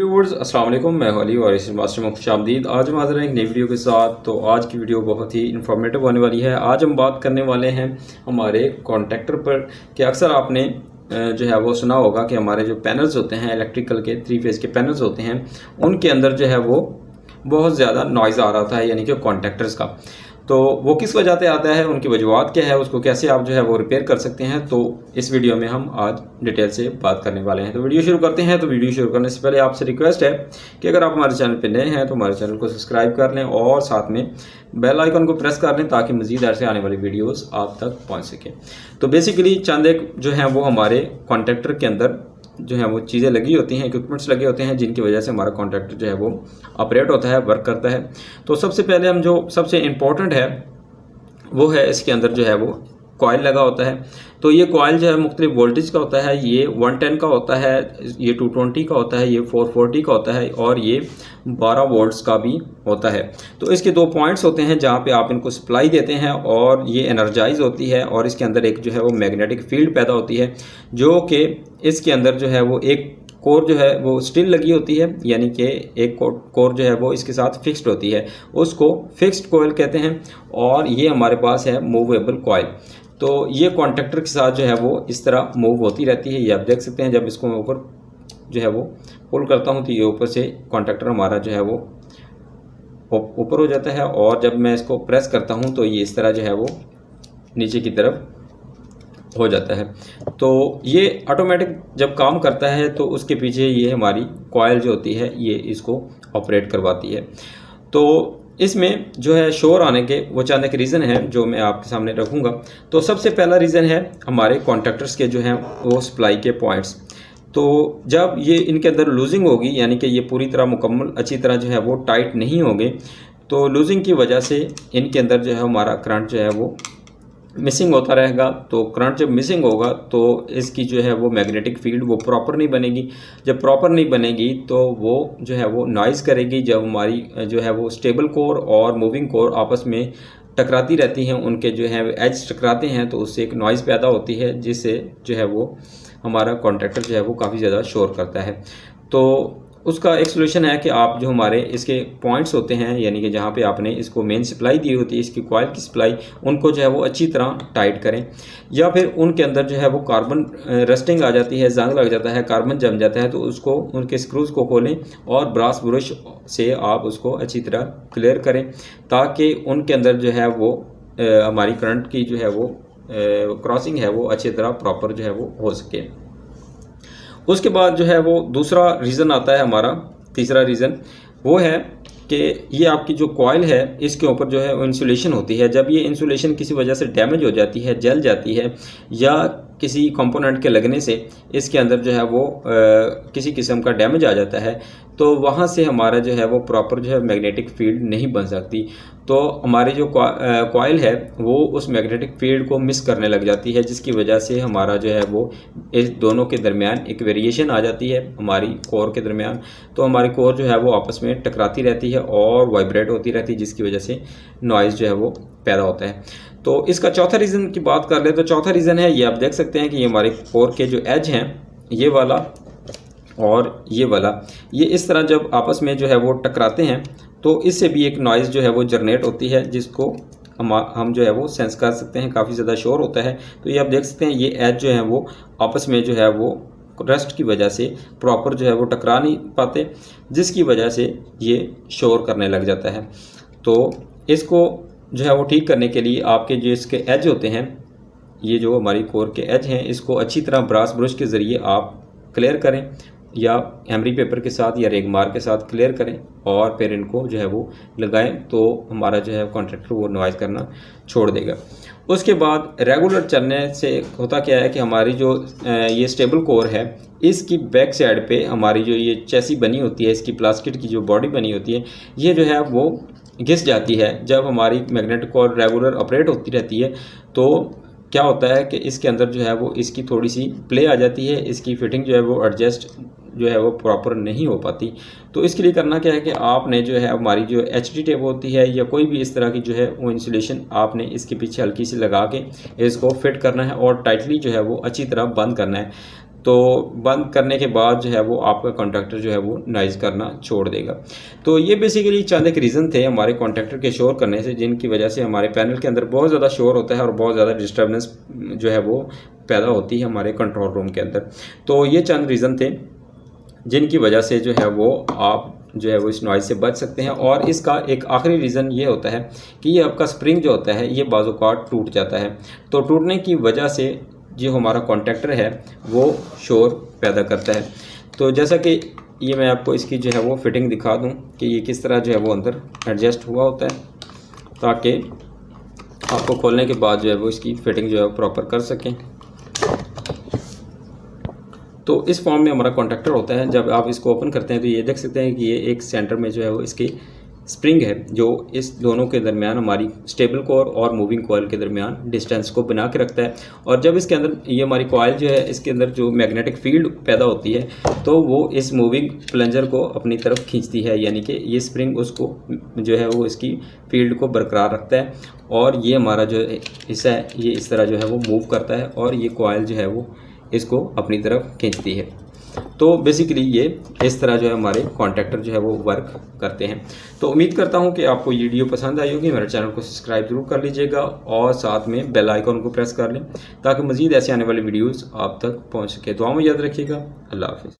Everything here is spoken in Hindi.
व्यूअर्स अस्सलाम वालेकुम, मैं अली और इस मास्टर में खुशामदीद। आज हम हाजिर हैं एक नई वीडियो के साथ। तो आज की वीडियो बहुत ही इन्फॉर्मेटिव होने वाली है। आज हम बात करने वाले हैं हमारे कॉन्ट्रैक्टर पर कि अक्सर आपने जो है वो सुना होगा कि हमारे जो पैनल्स होते हैं इलेक्ट्रिकल के 3 फेज़ के पैनल्स होते हैं, उनके अंदर जो है वो बहुत ज़्यादा नॉइज़ आ रहा था, यानी कि कॉन्ट्रैक्टर्स का। तो वो किस वजह से आता है, उनकी वजूहत क्या है, उसको कैसे आप जो है वो रिपेयर कर सकते हैं, तो इस वीडियो में हम आज डिटेल से बात करने वाले हैं। तो वीडियो शुरू करते हैं। तो वीडियो शुरू करने से पहले आपसे रिक्वेस्ट है कि अगर आप हमारे चैनल पर नए हैं तो हमारे चैनल को सब्सक्राइब कर लें और साथ में बेल आइकन को प्रेस कर लें ताकि मज़ीद ऐसे आने वाली वीडियोज़ आप तक पहुँच सकें। तो बेसिकली चंद एक जो है वो हमारे कॉन्ट्रैक्टर के अंदर जो है वो चीज़ें लगी होती हैं, इक्विपमेंट्स लगे होते हैं, जिनकी वजह से हमारा कॉन्ट्रैक्टर जो है वो ऑपरेट होता है, वर्क करता है। तो सबसे पहले हम जो सबसे इम्पोर्टेंट है वो है इसके अंदर जो है वो कॉइल लगा होता है। तो ये कॉइल जो है मुख्तलिफ वोल्टेज का होता है। ये 110 का होता है, ये 220 का होता है, ये 440 का होता है और ये 12 वोल्ट्स का भी होता है। तो इसके 2 पॉइंट्स होते हैं जहाँ पे आप इनको सप्लाई देते हैं और ये एनर्जाइज होती है और इसके अंदर एक जो है वो मैग्नेटिक फील्ड पैदा होती है, जो कि इसके अंदर जो है वो एक कोर जो है वो स्टिल लगी होती है, यानी कि एक कोर जो है वो इसके साथ फिक्स्ड होती है, उसको फिक्स्ड कॉइल कहते हैं। और ये हमारे पास है मूवेबल कॉइल। तो ये कॉन्ट्रैक्टर के साथ जो है वो इस तरह मूव होती रहती है। ये आप देख सकते हैं, जब इसको मैं ऊपर जो है वो पुल करता हूँ तो ये ऊपर से कॉन्ट्रैक्टर हमारा जो है वो ऊपर हो जाता है और जब मैं इसको प्रेस करता हूँ तो ये इस तरह जो है वो नीचे की तरफ हो जाता है। तो ये ऑटोमेटिक जब काम करता है तो उसके पीछे ये हमारी कॉइल जो होती है ये इसको ऑपरेट करवाती है। तो इसमें जो है शोर आने के वो चंद एक रीज़न है जो मैं आपके सामने रखूँगा। तो सबसे पहला रीज़न है हमारे कॉन्ट्रैक्टर्स के जो हैं वो सप्लाई के पॉइंट्स। तो जब ये इनके अंदर लूजिंग होगी, यानी कि ये पूरी तरह मुकम्मल अच्छी तरह जो है वो टाइट नहीं होंगे, तो लूजिंग की वजह से इनके अंदर जो है हमारा करंट जो है वो मिसिंग होता रहेगा। तो करंट जब मिसिंग होगा तो इसकी जो है वो मैग्नेटिक फील्ड वो प्रॉपर नहीं बनेगी। जब प्रॉपर नहीं बनेगी तो वो जो है वो नॉइज़ करेगी। जब हमारी जो है वो स्टेबल कोर और मूविंग कोर आपस में टकराती रहती हैं, उनके जो है एज टकराते हैं, तो उससे एक नॉइज़ पैदा होती है जिससे जो है वो हमारा कॉन्ट्रैक्टर जो है वो काफ़ी ज़्यादा शोर करता है। तो उसका एक सोल्यूशन है कि आप जो हमारे इसके पॉइंट्स होते हैं, यानी कि जहाँ पे आपने इसको मेन सप्लाई दी होती है, इसकी कॉइल की सप्लाई, उनको जो है वो अच्छी तरह टाइट करें। या फिर उनके अंदर जो है वो कार्बन रस्टिंग आ जाती है, जंग लग जाता है, कार्बन जम जाता है, तो उसको उनके स्क्रूज़ को खोलें और ब्रास ब्रश से आप उसको अच्छी तरह क्लियर करें ताकि उनके अंदर जो है वो हमारी करंट की जो है वो क्रॉसिंग है वो अच्छी तरह प्रॉपर जो है वो हो सके। उसके बाद जो है वो दूसरा रीज़न आता है हमारा, तीसरा रीज़न वो है कि ये आपकी जो कॉइल है इसके ऊपर जो है वो इंसुलेशन होती है। जब ये इंसुलेशन किसी वजह से डैमेज हो जाती है, जल जाती है या किसी कंपोनेंट के लगने से इसके अंदर जो है वो किसी किस्म का डैमेज आ जाता है, तो वहाँ से हमारा जो है वो प्रॉपर जो है मैग्नेटिक फील्ड नहीं बन सकती। तो हमारी जो कॉइल है वो उस मैग्नेटिक फील्ड को मिस करने लग जाती है, जिसकी वजह से हमारा जो है वो इस दोनों के दरमियान एक वेरिएशन आ जाती है हमारी कोर के दरमियान। तो हमारी कोर जो है वो आपस में टकराती रहती है और वाइब्रेट होती रहती है, जिसकी वजह से नॉइज़ जो है वो पैदा होता है। तो इसका चौथा रीज़न की बात कर ले तो चौथा रीज़न है ये, आप देख सकते हैं कि ये हमारे कोर के जो एज हैं, ये वाला और ये वाला, ये इस तरह जब आपस में जो है वो टकराते हैं तो इससे भी एक नॉइज़ जो है वो जनरेट होती है, जिसको हम जो है वो सेंस कर सकते हैं। काफ़ी ज़्यादा शोर होता है। तो ये आप देख सकते हैं ये एज जो है वो आपस में जो है वो रस्ट की वजह से प्रॉपर जो है वो टकरा नहीं पाते, जिसकी वजह से ये शोर करने लग जाता है। तो इसको जो है वो ठीक करने के लिए आपके जो इसके एज होते हैं, ये जो हमारी कोर के एज हैं, इसको अच्छी तरह ब्रास ब्रश के ज़रिए आप क्लियर करें या एमरी पेपर के साथ या रेगमार के साथ क्लियर करें और फिर इनको जो है वो लगाएं, तो हमारा जो है कॉन्ट्रैक्टर वो नॉइज़ करना छोड़ देगा। उसके बाद रेगुलर चलने से होता क्या है कि हमारी जो ये स्टेबल कोर है, इसकी बैक साइड पे हमारी जो ये चेसी बनी होती है, इसकी प्लास्टिक की जो बॉडी बनी होती है, ये जो है वो घिस जाती है। जब हमारी मैग्नेटिक कोर रेगुलर ऑपरेट होती रहती है तो क्या होता है कि इसके अंदर जो है वो इसकी थोड़ी सी प्ले आ जाती है, इसकी फिटिंग जो है वो एडजस्ट जो है वो प्रॉपर नहीं हो पाती। तो इसके लिए करना क्या है कि आपने जो है हमारी जो HT टेप होती है या कोई भी इस तरह की जो है वो इंसुलेशन आपने इसके पीछे हल्की सी लगा के इसको फिट करना है और टाइटली जो है वो अच्छी तरह बंद करना है। तो बंद करने के बाद जो है वो आपका कॉन्टैक्टर जो है वो नॉइज़ करना छोड़ देगा। तो ये बेसिकली चंद एक रीज़न थे हमारे कॉन्टैक्टर के शोर करने से, जिनकी वजह से हमारे पैनल के अंदर बहुत ज़्यादा शोर होता है और बहुत ज़्यादा डिस्टर्बेंस जो है वो पैदा होती है हमारे कंट्रोल रूम के अंदर। तो ये चंद रीज़न थे जिनकी वजह से जो है वो आप जो है वो इस नॉइज़ से बच सकते हैं। और इसका एक आखिरी रीज़न ये होता है कि ये आपका स्प्रिंग जो होता है ये बाज़-औक़ात टूट जाता है। तो टूटने की वजह से जो हमारा कॉन्टैक्टर है वो शोर पैदा करता है। तो जैसा कि ये मैं आपको इसकी जो है वो फिटिंग दिखा दूं कि ये किस तरह जो है वो अंदर एडजस्ट हुआ होता है, ताकि आपको खोलने के बाद जो है वो इसकी फिटिंग जो है वो प्रॉपर कर सकें। तो इस फॉर्म में हमारा कॉन्टैक्टर होता है। जब आप इसको ओपन करते हैं तो ये देख सकते हैं कि ये एक सेंटर में जो है वो इसकी स्प्रिंग है, जो इस दोनों के दरमियान हमारी स्टेबल कोर और मूविंग कॉइल के दरमियान डिस्टेंस को बना के रखता है। और जब इसके अंदर ये हमारी कॉइल जो है इसके अंदर जो मैग्नेटिक फील्ड पैदा होती है तो वो इस मूविंग प्लंजर को अपनी तरफ खींचती है, यानी कि ये स्प्रिंग उसको जो है वो इसकी फील्ड को बरकरार रखता है और ये हमारा जो हिस्सा है ये इस तरह जो है वो मूव करता है और ये कॉइल जो है वो इसको अपनी तरफ खींचती है। तो बेसिकली ये इस तरह जो है हमारे कॉन्टैक्टर जो है वो वर्क करते हैं। तो उम्मीद करता हूँ कि आपको ये वीडियो पसंद आई होगी। मेरे चैनल को सब्सक्राइब जरूर कर लीजिएगा और साथ में बेल आइकन को प्रेस कर लें ताकि मज़ीद ऐसे आने वाली वीडियोस आप तक पहुँच सके। दुआ में याद रखिएगा। अल्लाह हाफ़िज़।